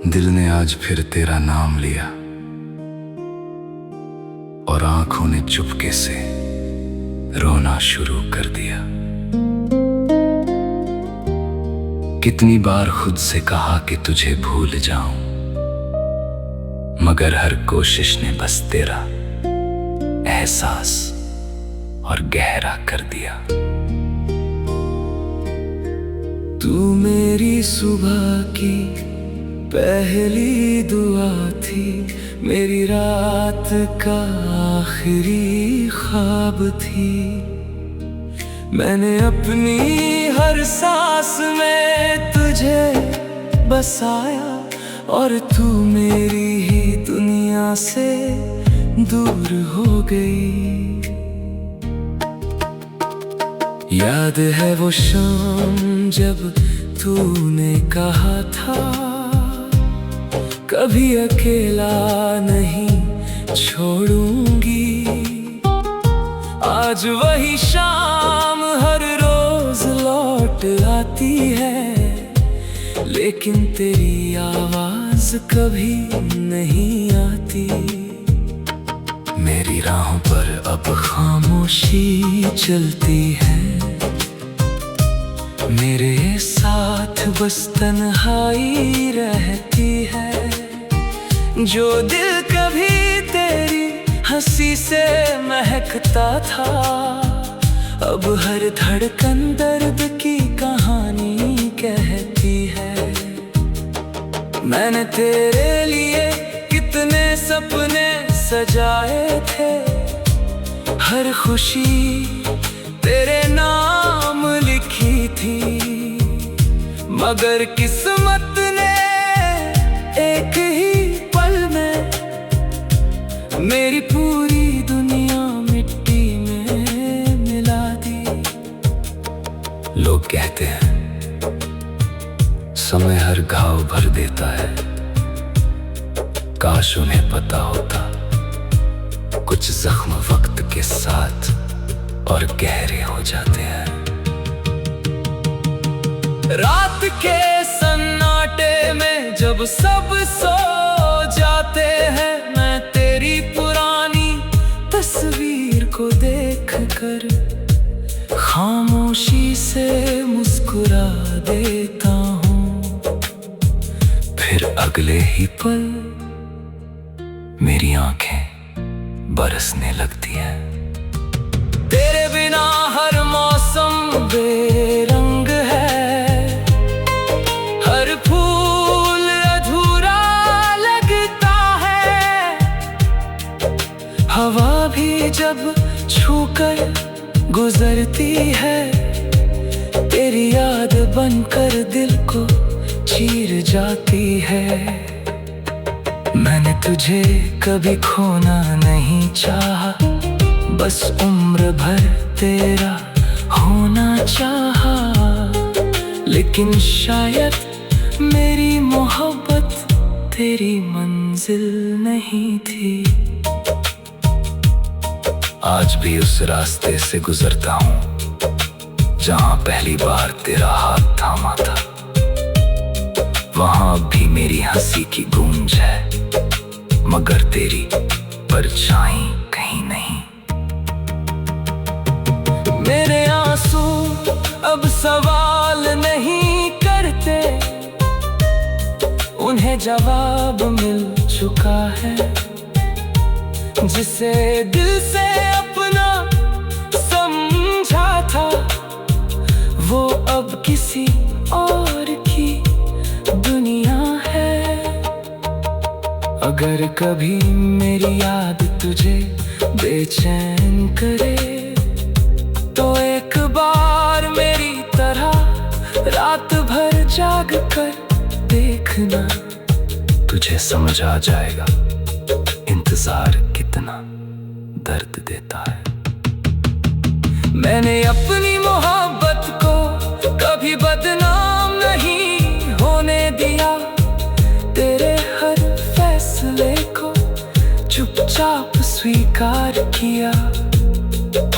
दिल ने आज फिर तेरा नाम लिया और आंखों ने चुपके से रोना शुरू कर दिया। कितनी बार खुद से कहा कि तुझे भूल जाऊं, मगर हर कोशिश ने बस तेरा एहसास और गहरा कर दिया। तू मेरी सुबह की पहली दुआ थी, मेरी रात का आखिरी ख्वाब थी। मैंने अपनी हर सांस में तुझे बसाया और तू मेरी ही दुनिया से दूर हो गई। याद है वो शाम जब तूने कहा था कभी अकेला नहीं छोड़ूंगी। आज वही शाम हर रोज लौट आती है, लेकिन तेरी आवाज कभी नहीं आती। मेरी राहों पर अब खामोशी चलती है, मेरे साथ बस तन्हाई रहती है। जो दिल कभी तेरी हंसी से महकता था, अब हर धड़कन दर्द की कहानी कहती है। मैंने तेरे लिए कितने सपने सजाए थे, हर खुशी तेरे नाम लिखी थी, मगर किस्मत ने एक ही पल में मेरी पूरी दुनिया मिट्टी में मिला दी। लोग कहते हैं समय हर घाव भर देता है, काश उन्हें पता होता कुछ जख्म वक्त के साथ और गहरे हो जाते हैं। रात के सन्नाटे में जब सब सो जाते हैं, मैं तेरी पुरानी तस्वीर को देख कर खामोशी से मुस्कुरा देता हूँ। फिर अगले ही पल मेरी आंखें बरसने लगती हैं। तेरे बिना हर मौसम बेरंग है, हर फूल अधूरा लगता है। हवा भी जब छूकर गुजरती है, तेरी याद बनकर दिल को चीर जाती है। मैंने तुझे कभी खोना नहीं चाहा, बस उम्र भर तेरा होना चाहा। लेकिन शायद मेरी मोहब्बत तेरी मंजिल नहीं थी। आज भी उस रास्ते से गुजरता हूँ जहाँ पहली बार तेरा हाथ थामा था। वहाँ भी मेरी हंसी की गूंज है, मगर तेरी परछाई कहीं नहीं। मेरे आंसू अब सवाल नहीं करते, उन्हें जवाब मिल चुका है। जिसे दिल से अपना समझा था, वो अब किसी और की दुनिया है। अगर कभी मेरी याद तुझे बेचैन करे, तो एक बार मेरी तरह रात भर जाग कर देखना, तुझे समझ आ जाएगा इंतजार कितना दर्द देता है। मैंने अपनी मोहब्बत को कभी बदनाम नहीं होने दिया, तेरे हर फैसले को चुपचाप स्वीकार किया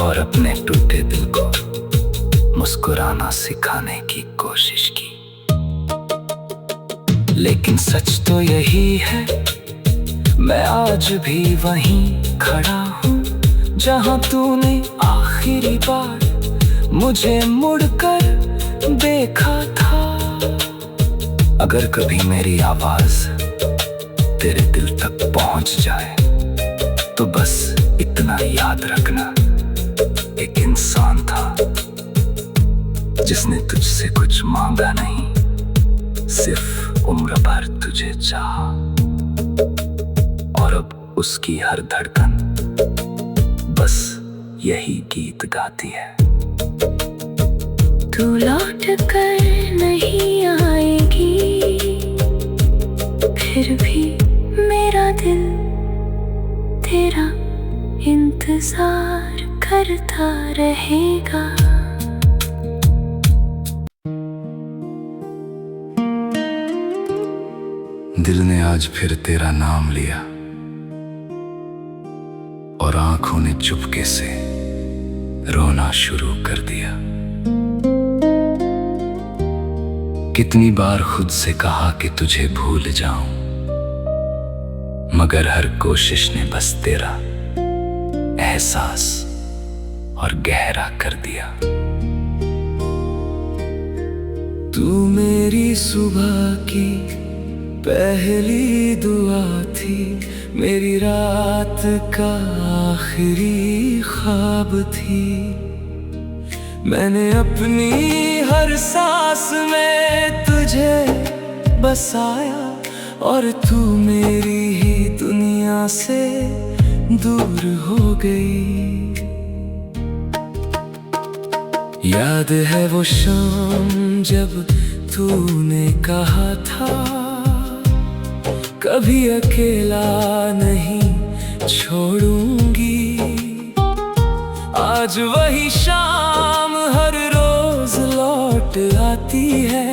और अपने टूटे दिल को मुस्कुराना सिखाने की कोशिश की। लेकिन सच तो यही है, मैं आज भी वहीं खड़ा हूँ जहाँ तूने आखिरी बार मुझे मुड़कर देखा था। अगर कभी मेरी आवाज तेरे दिल तक पहुंच जाए तो बस इतना याद रखना, एक इंसान था जिसने तुझसे कुछ मांगा नहीं, सिर्फ उम्र भर तुझे चाहा। और अब उसकी हर धड़कन बस यही गीत गाती है। तू लौट कर नहीं आएगी, फिर भी मेरा दिल तेरा इंतजार करता रहेगा। दिल ने आज फिर तेरा नाम लिया और आंखों ने चुपके से रोना शुरू कर दिया। कितनी बार खुद से कहा कि तुझे भूल जाऊं, मगर हर कोशिश ने बस तेरा एहसास और गहरा कर दिया। तू मेरी सुबह की पहली दुआ थी, मेरी रात का आखिरी ख्वाब थी। मैंने अपनी हर सांस में तुझे बसाया और तू मेरी ही दुनिया से दूर हो गई। याद है वो शाम जब तूने कहा था कभी अकेला नहीं छोड़ूंगी। आज वही शाम हर रोज लौट आती है,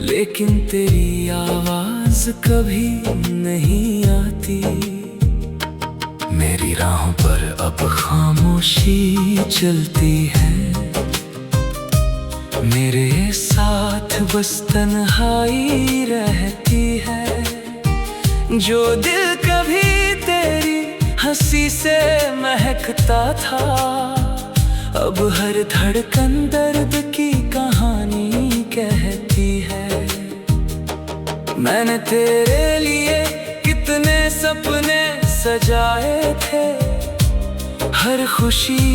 लेकिन तेरी आवाज कभी नहीं आती। मेरी राहों पर अब खामोशी चलती है, मेरे साथ बस तन्हाई रहती है। जो दिल कभी तेरी हंसी से महकता था, अब हर धड़कन दर्द की कहानी कहती है। मैंने तेरे लिए कितने सपने सजाए थे, हर खुशी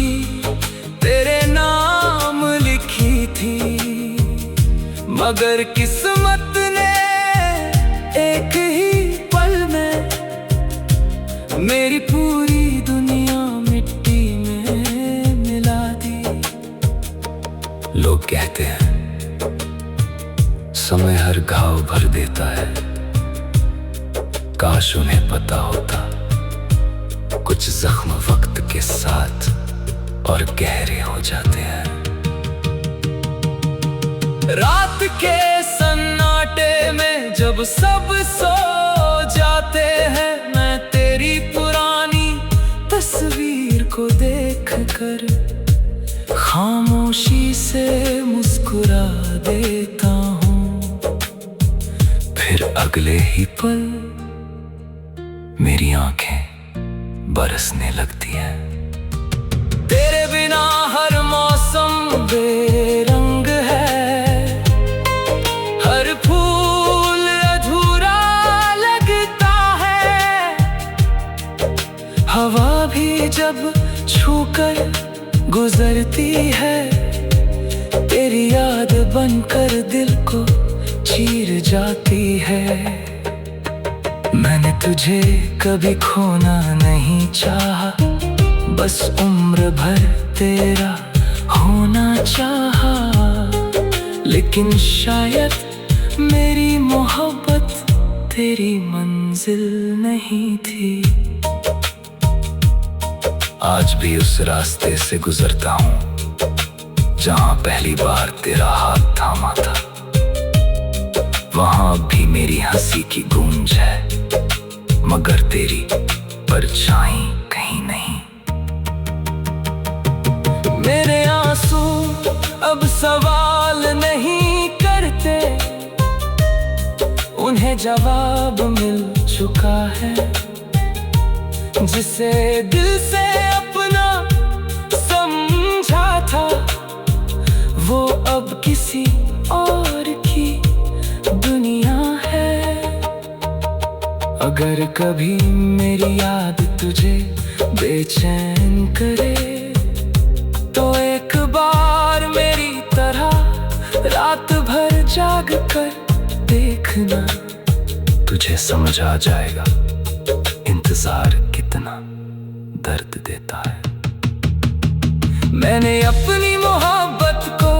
तेरे नाम लिखी थी, मगर किस्मत ने एक ही पल में मेरी पूरी दुनिया मिट्टी में मिला दी। लोग कहते हैं समय हर घाव भर देता है, काश उन्हें पता होता कुछ जख्म वक्त के साथ और गहरे हो जाते हैं। रात के सन्नाटे में जब सब सो जाते हैं, मैं तेरी पुरानी तस्वीर को देखकर खामोशी से मुस्कुरा देता हूँ। फिर अगले ही पल मेरी आंखें बरसने लगती है। तेरे बिना हर मौसम बेरंग है, हर फूल अधूरा लगता है। हवा भी जब छूकर गुजरती है, तेरी याद बनकर दिल को चीर जाती है। मैंने तुझे कभी खोना नहीं चाहा, बस उम्र भर तेरा होना चाहा। लेकिन शायद मेरी मोहब्बत तेरी मंजिल नहीं थी। आज भी उस रास्ते से गुजरता हूँ जहाँ पहली बार तेरा हाथ थामा था। वहाँ भी मेरी हंसी की गूंज है, मगर तेरी परछाई कहीं नहीं। मेरे आंसू अब सवाल नहीं करते, में जवाब मिल चुका है। जिसे दिल से अपना समझा था, वो अब किसी और की दुनिया है। अगर कभी मेरी याद तुझे बेचैन करे, तो एक बार मेरी तरह रात भर जाग कर देखना। तुझे समझ आ जाएगा इंतजार कितना दर्द देता है। मैंने अपनी मोहब्बत को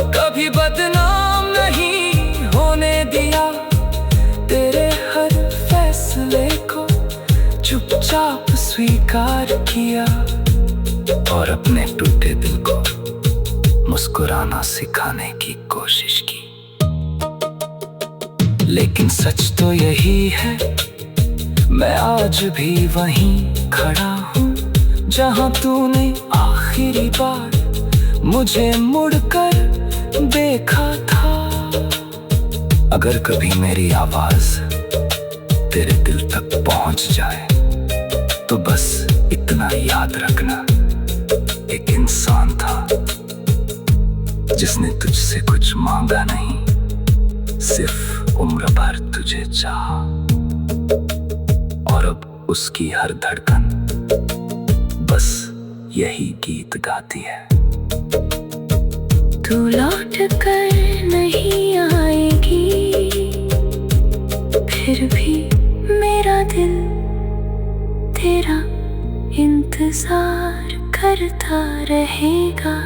कभी बदनाम नहीं होने दिया। तेरे हर फैसले को चुपचाप स्वीकार किया, और अपने टूटे दिल को मुस्कुराना सिखाने की कोशिश की। लेकिन सच तो यही है, मैं आज भी वहीं खड़ा हूँ जहाँ तूने आखिरी बार मुझे मुड़कर देखा था। अगर कभी मेरी आवाज तेरे दिल तक पहुंच जाए, तो बस इतना याद रखना, एक इंसान था जिसने तुझसे कुछ मांगा नहीं, सिर्फ उम्र भर तुझे चाहा। और अब उसकी हर धड़कन बस यही गीत गाती है। तू लौट कर नहीं आएगी, फिर भी मेरा दिल तेरा इंतजार करता रहेगा।